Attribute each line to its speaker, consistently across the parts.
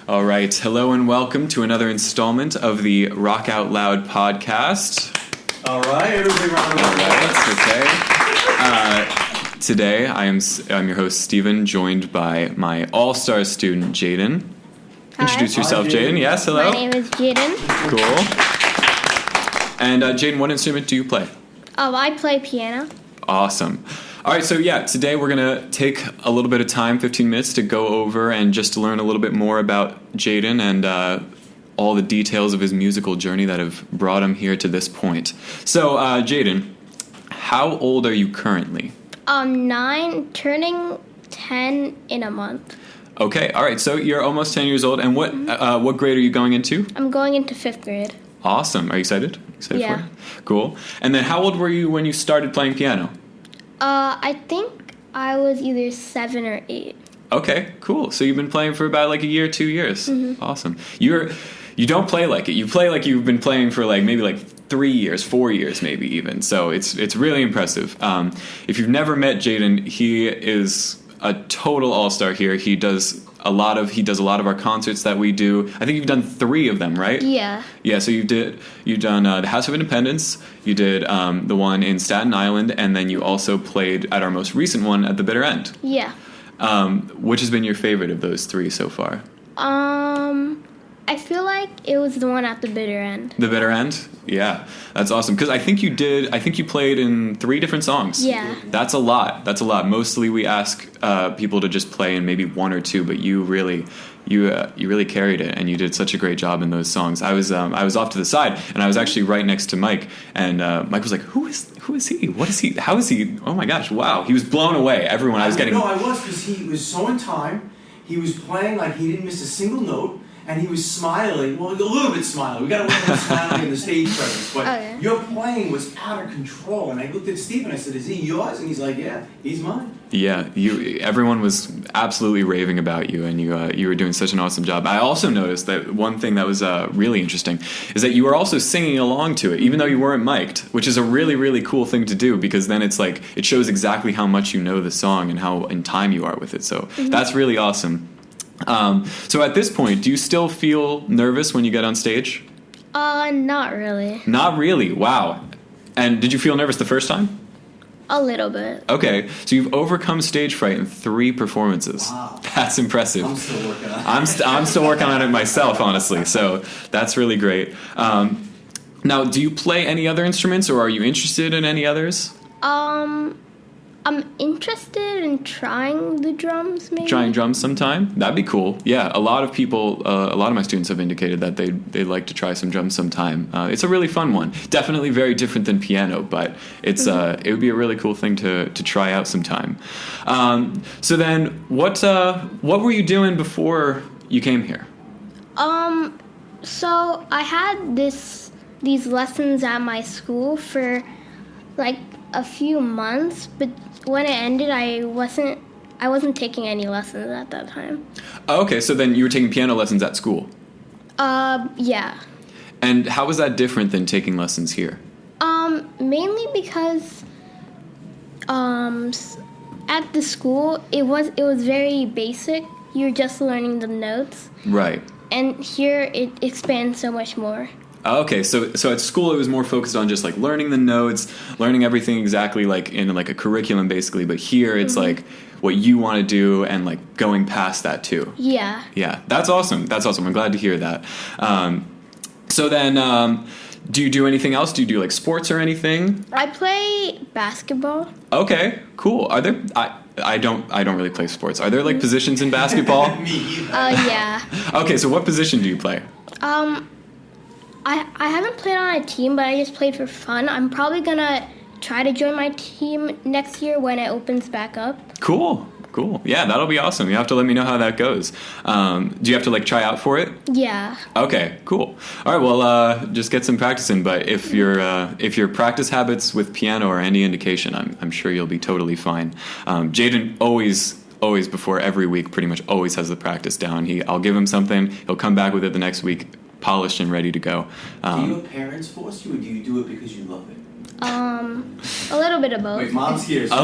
Speaker 1: All right. Hello and welcome to another installment of the Rockoutloud podcast.
Speaker 2: All right, everybody round of applause.
Speaker 1: Okay. Today I'm your host Steven, joined by my all-star student Jayden. Introduce yourself, Jayden. Yes, hello.
Speaker 3: My name is Jayden.
Speaker 1: Cool. And Jayden, what instrument do you play?
Speaker 3: Oh, I play piano.
Speaker 1: Awesome. All right, so today we're going to take a little bit of time, 15 minutes, to go over and just to learn a little bit more about Jayden and all the details of his musical journey that have brought him here to this point. So, Jayden, how old are you currently?
Speaker 3: 9, turning 10 in a month.
Speaker 1: Okay, all right, so you're almost 10 years old, and what grade are you going into?
Speaker 3: I'm going into 5th grade.
Speaker 1: Awesome. Are you excited?
Speaker 3: Yeah.
Speaker 1: For it? Cool. And then how old were you when you started playing piano?
Speaker 3: I think I was either 7 or 8.
Speaker 1: Okay, cool. So you've been playing for about like a year, 2 years.
Speaker 3: Mm-hmm.
Speaker 1: Awesome. You don't play like it. You play like you've been playing for like maybe like 3 years, 4 years maybe even. So it's really impressive. If you've never met Jayden, he is a total all-star here. He does a lot of our concerts that we do. I think you've done 3 of them, right?
Speaker 3: Yeah.
Speaker 1: Yeah, so you've done the House of Independence, you did the one in Staten Island, and then you also played at our most recent one at the Bitter End.
Speaker 3: Yeah.
Speaker 1: Which has been your favorite of those 3 so far?
Speaker 3: I feel like it was the one at the Bitter End.
Speaker 1: The Bitter End? Yeah, that's awesome. Because I think you played in 3 different songs.
Speaker 3: Yeah.
Speaker 1: That's a lot. Mostly we ask people to just play in maybe 1 or 2, but you really carried it, and you did such a great job in those songs. I was off to the side, and I was actually right next to Mike, and Mike was like, "Who is he? What is he? How is he? Oh my gosh! Wow!" He was blown away. Everyone, I was
Speaker 2: because he was so in time. He was playing like he didn't miss a single note. And he was smiling, well, a little bit smiling. We got to work on smiling in the stage presence. But your playing was out of control. And I looked at Steve and I said, "Is he yours?" And he's like, "Yeah, he's mine."
Speaker 1: Yeah, everyone was absolutely raving about you, and you were doing such an awesome job. I also noticed that one thing that was really interesting is that you were also singing along to it, even though you weren't mic'd, which is a really, really cool thing to do, because then it's like it shows exactly how much you know the song and how in time you are with it. So that's really awesome. So at this point, do you still feel nervous when you get on stage?
Speaker 3: Not really.
Speaker 1: Not really? Wow. And did you feel nervous the first time?
Speaker 3: A little bit.
Speaker 1: Okay, so you've overcome stage fright in 3 performances.
Speaker 2: Wow.
Speaker 1: That's impressive.
Speaker 2: I'm still working on it.
Speaker 1: I'm still working on it myself, honestly, so that's really great. Now, do you play any other instruments, or are you interested in any others?
Speaker 3: I'm interested in trying the drums, maybe.
Speaker 1: Trying drums sometime? That'd be cool. Yeah, a lot of my students have indicated that they'd like to try some drums sometime. It's a really fun one. Definitely very different than piano, but it's it would be a really cool thing to try out sometime. So then, what were you doing before you came here?
Speaker 3: So I had these lessons at my school for like a few months, but when it ended, I wasn't taking any lessons at that time.
Speaker 1: Oh, okay, so then you were taking piano lessons at school?
Speaker 3: Yeah.
Speaker 1: And how was that different than taking lessons here?
Speaker 3: Mainly because at the school it was very basic. You're just learning the notes. Right. And here it expands so much more.
Speaker 1: Okay, so at school it was more focused on just like learning the notes, learning everything exactly like in like a curriculum basically, but here it's like what you want to do and like going past that too.
Speaker 3: Yeah.
Speaker 1: Yeah, that's awesome. I'm glad to hear that. So then, do you do anything else? Do you do like sports or anything?
Speaker 3: I play basketball.
Speaker 1: Okay, cool. Are there? I don't really play sports. Are there like positions in basketball?
Speaker 2: Me either.
Speaker 3: Yeah.
Speaker 1: Okay, so what position do you play?
Speaker 3: I haven't played on a team, but I just played for fun. I'm probably gonna try to join my team next year when it opens back up. Cool.
Speaker 1: Yeah, that'll be awesome. You have to let me know how that goes. Do you have to like try out for it?
Speaker 3: Yeah.
Speaker 1: Okay, cool. All right, well, just get some practice in. But if your practice habits with piano are any indication, I'm sure you'll be totally fine. Jayden always before every week pretty much always has the practice down. I'll give him something. He'll come back with it the next week, polished and ready to go.
Speaker 2: Do your parents force you, or do you do it because you love it?
Speaker 3: A little bit of both.
Speaker 2: Wait, Mom's here. So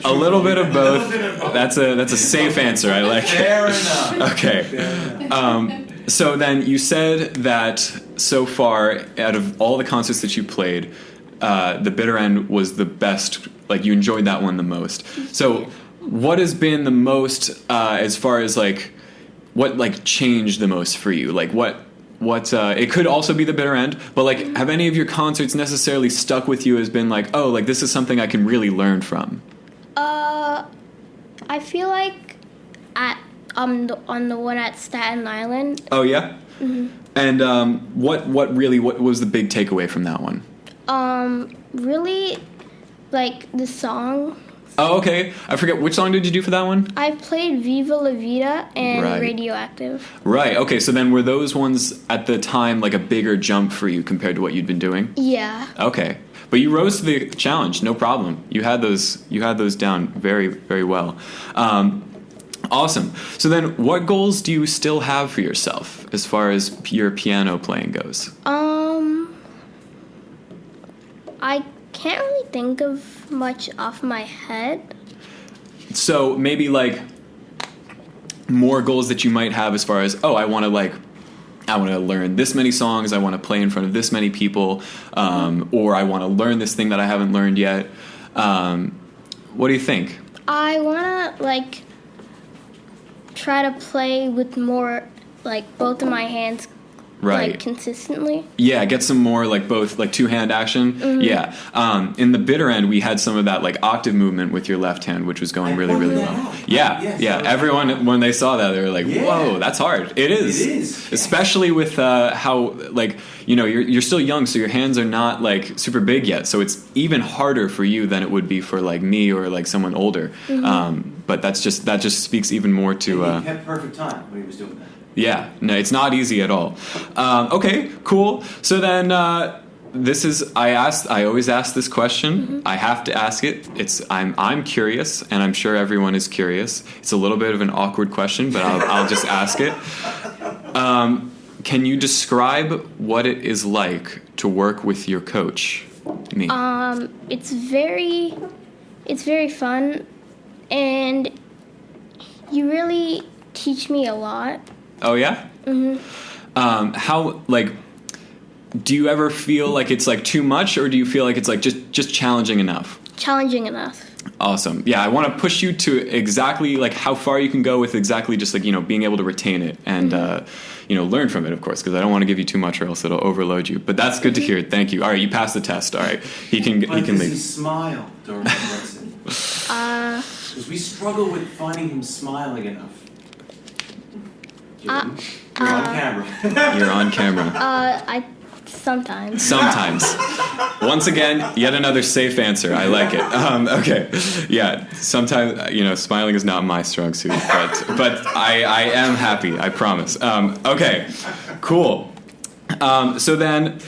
Speaker 1: A little bit of both. That's a safe answer. I like it.
Speaker 2: Fair enough.
Speaker 1: Okay.
Speaker 2: Fair enough.
Speaker 1: So then you said that so far, out of all the concerts that you played, the Bitter End was the best. Like, you enjoyed that one the most. So what has been the most, as far as like, what like changed the most for you? Like what it could also be the Bitter End, but like, have any of your concerts necessarily stuck with you as been like, oh, like this is something I can really learn from?
Speaker 3: I feel like on the one at Staten Island.
Speaker 1: Oh yeah.
Speaker 3: Mm-hmm.
Speaker 1: And what was the big takeaway from that one?
Speaker 3: Really, like the song.
Speaker 1: Oh, okay. I forget, which song did you do for that one?
Speaker 3: I played Viva La Vida and
Speaker 1: Right.
Speaker 3: Radioactive.
Speaker 1: Right. Okay. So then, were those ones at the time like a bigger jump for you compared to what you'd been doing?
Speaker 3: Yeah.
Speaker 1: Okay. But you rose to the challenge, no problem. You had those down very, very well. Awesome. So then, what goals do you still have for yourself as far as your piano playing goes?
Speaker 3: I can't really think of much off my head.
Speaker 1: So maybe like more goals that you might have as far as, oh, I want to learn this many songs, I want to play in front of this many people, or I want to learn this thing that I haven't learned yet. What do you think?
Speaker 3: I want to like try to play with more like both of my hands.
Speaker 1: Right.
Speaker 3: Like consistently.
Speaker 1: Yeah, get some more like both like two-hand action.
Speaker 3: Mm-hmm.
Speaker 1: Yeah. In the Bitter End, we had some of that like octave movement with your left hand, which was going really, really well. Yeah, yeah. Everyone, when they saw that, they were like, "Whoa, that's hard." It is.
Speaker 2: It is.
Speaker 1: Especially with how like, you know, you're still young, so your hands are not like super big yet. So it's even harder for you than it would be for like me or like someone older.
Speaker 3: Mm-hmm.
Speaker 1: But that just speaks even more to.
Speaker 2: He kept perfect time when he was doing that.
Speaker 1: Yeah, no, it's not easy at all. Okay, cool. So then, I always ask this question.
Speaker 3: Mm-hmm.
Speaker 1: I have to ask it. I'm curious, and I'm sure everyone is curious. It's a little bit of an awkward question, but I'll just ask it. Can you describe what it is like to work with your coach, me?
Speaker 3: It's very fun, and you really teach me a lot.
Speaker 1: Oh yeah?
Speaker 3: Mm-hmm.
Speaker 1: How, like, do you ever feel like it's like too much, or do you feel like it's like just challenging enough?
Speaker 3: Challenging enough.
Speaker 1: Awesome. Yeah, I want to push you to exactly like how far you can go with exactly just like, you know, being able to retain it and you know, learn from it, of course, because I don't want to give you too much or else it'll overload you. But that's good to hear. Thank you. All right, you passed the test. All right, he can
Speaker 2: Does
Speaker 1: leave.
Speaker 2: he smile during the lesson? Because we struggle with finding him smiling enough. You're on camera.
Speaker 1: You're on camera.
Speaker 3: Sometimes.
Speaker 1: Sometimes. Once again, yet another safe answer. I like it. Okay. Yeah. Sometimes, you know, smiling is not my strong suit, but I am happy. I promise. Okay. Cool. So then,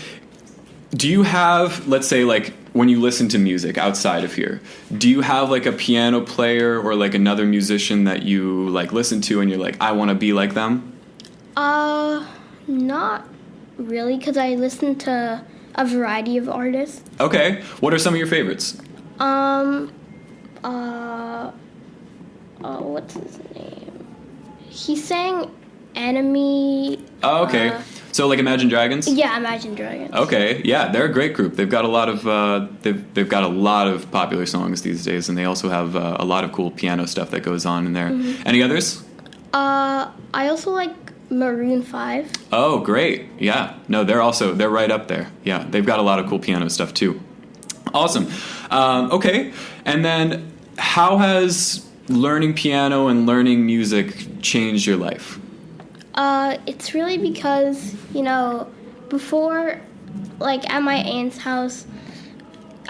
Speaker 1: do you have, let's say, like, when you listen to music outside of here, do you have like a piano player or like another musician that you like listen to and you're like, I want to be like them?
Speaker 3: Not really, because I listen to a variety of artists.
Speaker 1: Okay. What are some of your favorites?
Speaker 3: What's his name? He sang Enemy.
Speaker 1: Oh, okay. So like Imagine Dragons?
Speaker 3: Yeah, Imagine Dragons.
Speaker 1: Okay, yeah, they're a great group. They've got a lot of they've got a lot of popular songs these days, and they also have a lot of cool piano stuff that goes on in there. Mm-hmm. Any others?
Speaker 3: I also like Maroon 5.
Speaker 1: Oh, great! Yeah, no, they're right up there. Yeah, they've got a lot of cool piano stuff too. Awesome. Okay, and then how has learning piano and learning music changed your life?
Speaker 3: It's really because, you know, before, like, at my aunt's house,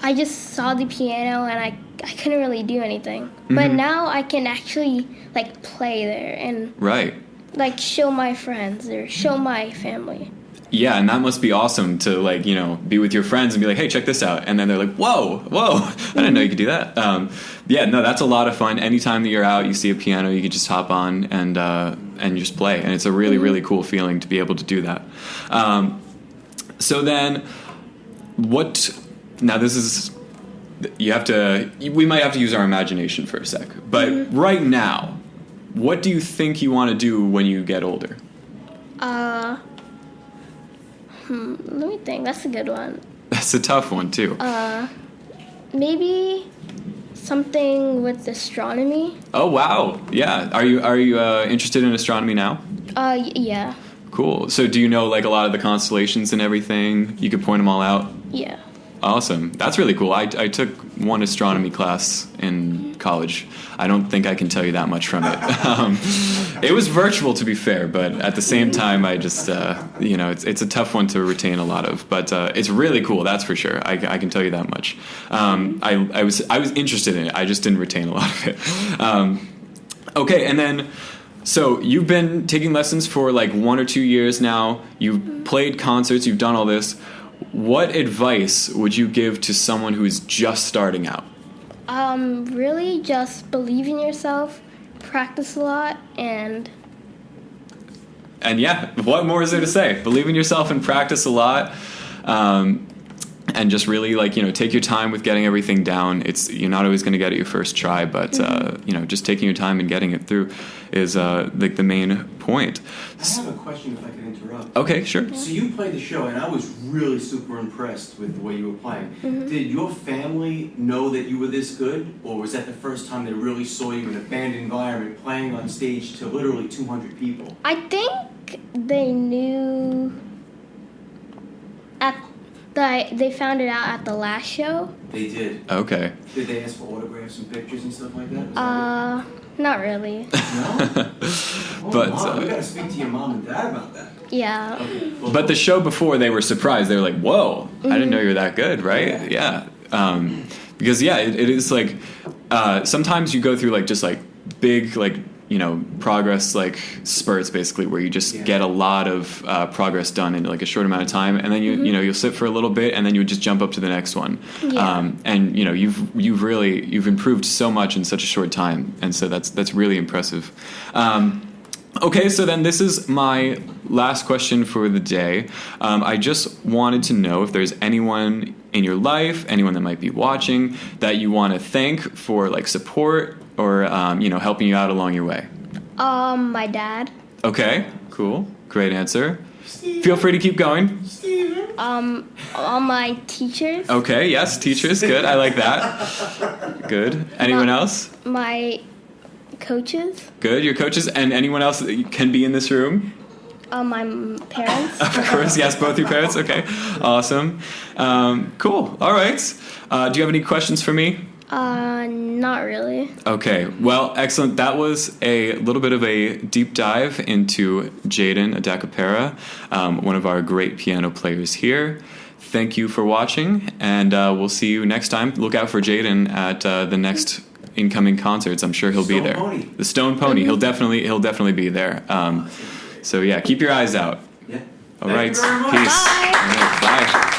Speaker 3: I just saw the piano and I couldn't really do anything. Mm-hmm. But now I can actually, like, play there and,
Speaker 1: right, like,
Speaker 3: show my friends or show my family.
Speaker 1: Yeah, and that must be awesome to, like, you know, be with your friends and be like, hey, check this out. And then they're like, whoa, I didn't know you could do that. Yeah, no, that's a lot of fun. Anytime that you're out, you see a piano, you can just hop on and just play. And it's a really, really cool feeling to be able to do that. So then, what now this is, we might have to use our imagination for a sec. But right now, what do you think you want to do when you get older?
Speaker 3: Let me think. That's a good one.
Speaker 1: That's a tough one too.
Speaker 3: Maybe something with astronomy.
Speaker 1: Oh wow, yeah. Are you interested in astronomy now?
Speaker 3: Yeah.
Speaker 1: Cool. So do you know like a lot of the constellations and everything? You could point them all out?
Speaker 3: Yeah.
Speaker 1: Awesome. That's really cool. I took one astronomy class in college. I don't think I can tell you that much from it. It was virtual, to be fair, but at the same time, I just, it's a tough one to retain a lot of. But it's really cool, that's for sure. I can tell you that much. I was interested in it. I just didn't retain a lot of it. Okay, and then... So you've been taking lessons for like 1 or 2 years now. You've played concerts. You've done all this. What advice would you give to someone who is just starting out?
Speaker 3: Really just believe in yourself, practice a lot, and
Speaker 1: yeah, what more is there to say? Believe in yourself and practice a lot. And just really take your time with getting everything down. You're not always going to get it your first try, but just taking your time and getting it through is the main point.
Speaker 2: I have a question if I could interrupt.
Speaker 1: Okay, sure.
Speaker 2: So you played the show, and I was really super impressed with the way you were playing. Did your family know that you were this good, or was that the first time they really saw you in a band environment playing on stage to literally 200 people?
Speaker 3: I think they knew they found it out at the last show.
Speaker 2: They did.
Speaker 1: Okay.
Speaker 2: Did they ask for autographs and pictures and stuff like that?
Speaker 3: Not really.
Speaker 2: No?
Speaker 1: But
Speaker 2: Mom, we gotta speak to your mom and dad about that.
Speaker 3: Yeah.
Speaker 2: Okay. Well,
Speaker 1: but the show before, they were surprised. They were like, "Whoa, I didn't know you were that good," right? Yeah. Because it is like sometimes you go through like just like big progress like spurts basically where you just get a lot of progress done in like a short amount of time, and then you'll sit for a little bit and then you would just jump up to the next one. And you've improved so much in such a short time, and so that's really impressive. Okay, so then this is my last question for the day. I just wanted to know if there's anyone in your life, anyone that might be watching, that you want to thank for like support or helping you out along your way.
Speaker 3: My dad.
Speaker 1: Okay, cool, great answer. Steven. Feel free to keep going.
Speaker 2: Steven.
Speaker 3: All my teachers.
Speaker 1: Okay, yes, teachers, good. I like that. Good. Anyone else?
Speaker 3: My coaches.
Speaker 1: Good, your coaches, and anyone else that can be in this room?
Speaker 3: My parents.
Speaker 1: Of course, yes, both your parents. Okay, awesome. Cool. All right. Do you have any questions for me?
Speaker 3: Not really.
Speaker 1: Okay, well, excellent. That was a little bit of a deep dive into Jayden Adackapara, one of our great piano players here. Thank you for watching, and we'll see you next time. Look out for Jayden at the next incoming concerts. I'm sure he'll be there.
Speaker 2: Pony.
Speaker 1: The Stone Pony. He'll definitely be there. So yeah, keep your eyes out.
Speaker 2: Yeah.
Speaker 1: All right.
Speaker 2: Thank you very much.
Speaker 1: Peace.
Speaker 3: Bye.
Speaker 1: All right, bye.